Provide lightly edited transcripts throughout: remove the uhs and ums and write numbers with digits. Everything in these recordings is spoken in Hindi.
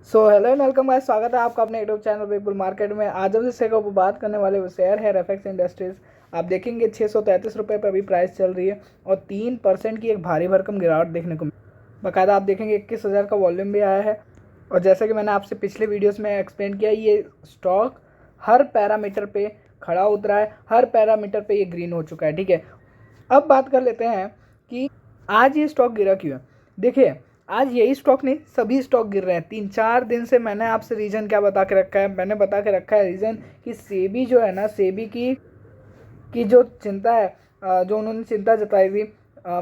So hello and welcome guys, स्वागत है आपका अपने YouTube channel big bull market में। आज हम जिससे को बात करने वाले वो शेयर है रेफेक्स इंडस्ट्रीज। आप देखेंगे 633 रुपये पर अभी प्राइस चल रही है और 3% की एक भारी भरकम गिरावट देखने को बाकायदा आप देखेंगे 21,000 का वॉल्यूम भी आया है। और जैसे कि मैंने आपसे पिछले वीडियोस में एक्सप्लेन किया, ये स्टॉक हर पैरामीटर पे खड़ा उतरा है, हर पैरामीटर पे ये ग्रीन हो चुका है। ठीक है, अब बात कर लेते हैं कि आज ये स्टॉक गिरा क्यों है। देखिए, आज यही स्टॉक नहीं, सभी स्टॉक गिर रहे हैं 3-4 दिन से। मैंने आपसे रीज़न क्या बता के रखा है, मैंने बता के रखा है रीज़न कि सेबी जो है ना, सेबी की जो चिंता है, जो उन्होंने चिंता जताई थी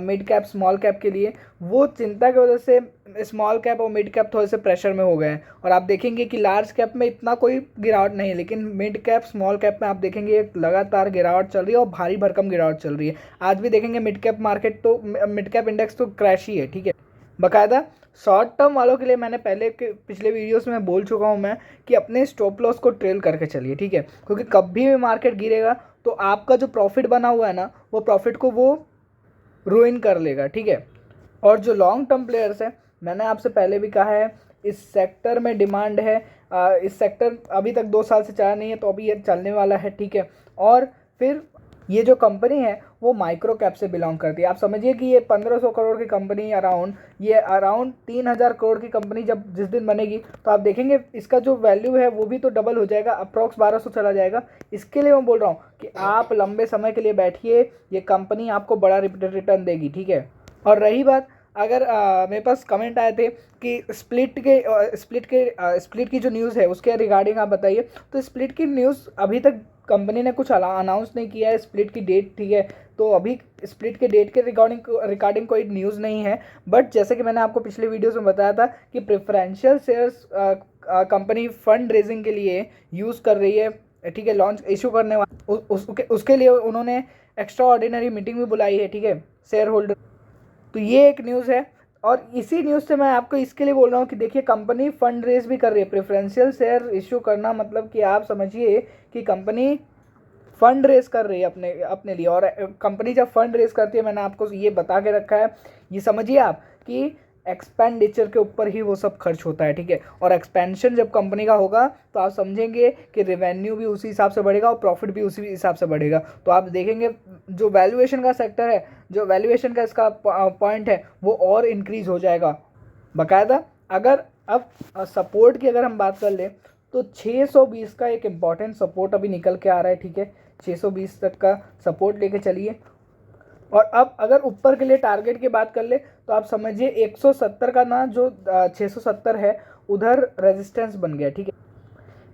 मिड कैप स्मॉल कैप के लिए, वो चिंता की वजह से स्मॉल कैप और मिड कैप थोड़े से प्रेशर में हो गए हैं। और आप देखेंगे कि लार्ज कैप में इतना कोई गिरावट नहीं है, लेकिन मिड कैप स्मॉल कैप में आप देखेंगे एक लगातार गिरावट चल रही है और भारी भरकम गिरावट चल रही है। आज भी देखेंगे मिड कैप मार्केट तो मिड कैप इंडेक्स तो क्रैश ही है। ठीक है, बाकायदा शॉर्ट टर्म वालों के लिए मैंने पहले के पिछले वीडियोस में बोल चुका हूं मैं कि अपने स्टॉप लॉस को ट्रेल करके चलिए। ठीक है, क्योंकि कभी भी मार्केट गिरेगा तो आपका जो प्रॉफिट बना हुआ है ना, वो प्रॉफिट को वो रूइन कर लेगा। ठीक है, और जो लॉन्ग टर्म प्लेयर्स हैं, मैंने आपसे पहले भी कहा है, इस सेक्टर में डिमांड है। इस सेक्टर अभी तक 2 साल से चला नहीं है, तो अभी ये चलने वाला है। ठीक है, और फिर ये जो कंपनी है वो माइक्रो कैप से बिलोंग करती है। आप समझिए कि ये 1500 करोड़ की कंपनी अराउंड 3000 करोड़ की कंपनी जब जिस दिन बनेगी, तो आप देखेंगे इसका जो वैल्यू है वो भी तो डबल हो जाएगा, अप्रॉक्स 1200 चला जाएगा। इसके लिए मैं बोल रहा हूँ कि आप लंबे समय के लिए बैठिए, ये कंपनी आपको बड़ा रिटर्न देगी। ठीक है, और रही बात, अगर मेरे पास कमेंट आए थे कि स्प्लिट की जो न्यूज़ है उसके रिगार्डिंग आप बताइए, तो स्प्लिट की न्यूज़ अभी तक कंपनी ने कुछ अनाउंस नहीं किया है, स्प्लिट की डेट। ठीक है, तो अभी स्प्लिट के डेट के रिगार्डिंग कोई न्यूज़ नहीं है। बट जैसे कि मैंने आपको पिछले वीडियोस में बताया था कि preferential shares company fund raising के लिए यूज़ कर रही है। ठीक है, लॉन्च इशू करने वाला उसके लिए उन्होंने एक्स्ट्रा ऑर्डिनरी मीटिंग भी बुलाई है। ठीक है, शेयर होल्डर, तो ये एक न्यूज़ है। और इसी न्यूज़ से मैं आपको इसके लिए बोल रहा हूँ कि देखिए, कंपनी फंड रेज भी कर रही है। प्रेफरेंशियल शेयर इशू करना मतलब कि आप समझिए कि कंपनी फंड रेज कर रही है अपने अपने लिए। और कंपनी जब फंड रेज करती है, मैंने आपको ये बता के रखा है, ये समझिए आप कि एक्सपेंडिचर के ऊपर ही वो सब खर्च होता है। ठीक है, और एक्सपेंशन जब कंपनी का होगा तो आप समझेंगे कि रेवेन्यू भी उसी हिसाब से बढ़ेगा और प्रॉफिट भी उसी हिसाब से बढ़ेगा। तो आप देखेंगे जो वैल्यूएशन का सेक्टर है, जो वैल्यूएशन का इसका पॉइंट है, वो और इंक्रीज हो जाएगा बाकायदा। अगर अब सपोर्ट की अगर हम बात कर ले, तो 620 का एक इम्पॉर्टेंट सपोर्ट अभी निकल के आ रहा है। ठीक है, 620 तक का सपोर्ट लेके चलिए। और अब अगर ऊपर के लिए टारगेट की बात कर ले, तो आप समझिए 170 का ना, जो 670 है, उधर रेजिस्टेंस बन गया। ठीक है,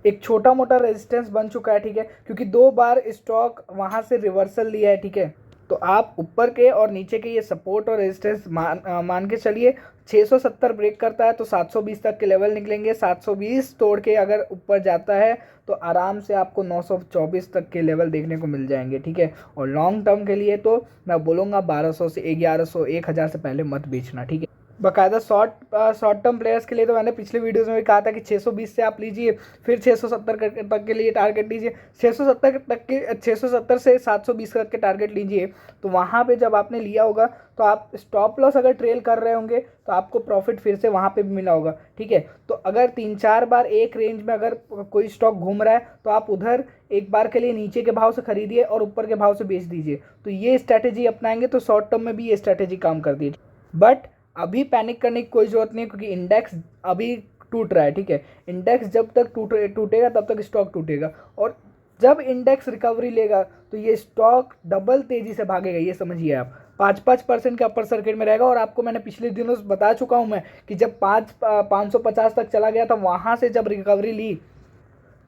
एक छोटा मोटा रेजिस्टेंस बन चुका है। ठीक है, क्योंकि 2 बार स्टॉक वहाँ से रिवर्सल लिया है। ठीक है, तो आप ऊपर के और नीचे के ये सपोर्ट और रेजिस्टेंस मान के चलिए। 670 ब्रेक करता है तो 720 तक के लेवल निकलेंगे। 720 तोड़ के अगर ऊपर जाता है तो आराम से आपको 924 तक के लेवल देखने को मिल जाएंगे। ठीक है, और लॉन्ग टर्म के लिए तो मैं बोलूँगा 1200 से 1100 1000 से पहले मत बेचना। ठीक है, बाकायदा शॉर्ट टर्म प्लेयर्स के लिए तो मैंने पिछले वीडियोस में भी कहा था कि 620 से आप लीजिए, फिर 670 तक के लिए टारगेट लीजिए। 670 से 720 तक के टारगेट लीजिए। तो वहाँ पे जब आपने लिया होगा, तो आप स्टॉप लॉस अगर ट्रेल कर रहे होंगे तो आपको प्रॉफिट फिर से वहाँ पे भी मिला होगा। ठीक है, तो अगर 3-4 बार एक रेंज में अगर कोई स्टॉक घूम रहा है, तो आप उधर एक बार के लिए नीचे के भाव से खरीदिए और ऊपर के भाव से बेच दीजिए। तो ये स्ट्रैटेजी अपनाएंगे तो शॉर्ट टर्म में भी ये स्ट्रैटेजी काम करती है। बट अभी पैनिक करने की कोई ज़रूरत नहीं है, क्योंकि इंडेक्स अभी टूट रहा है। ठीक है, इंडेक्स जब तक टूटेगा तब तक स्टॉक टूटेगा, और जब इंडेक्स रिकवरी लेगा तो ये स्टॉक डबल तेज़ी से भागेगा। ये समझिए आप, 5% के अपर सर्किट में रहेगा। और आपको मैंने पिछले दिनों बता चुका हूँ मैं कि जब 550 तक चला गया था, वहाँ से जब रिकवरी ली,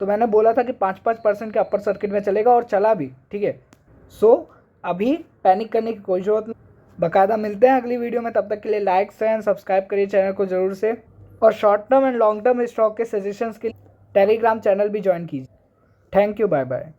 तो मैंने बोला था कि 5% के अपर सर्किट में चलेगा, और चला भी। ठीक है, सो अभी पैनिक करने की कोई ज़रूरत नहीं। बाकायदा मिलते हैं अगली वीडियो में, तब तक के लिए लाइक एंड सब्सक्राइब करिए चैनल को ज़रूर से। और short term and long term stock के सजेशंस के लिए टेलीग्राम चैनल भी ज्वाइन कीजिए। Thank you, bye bye.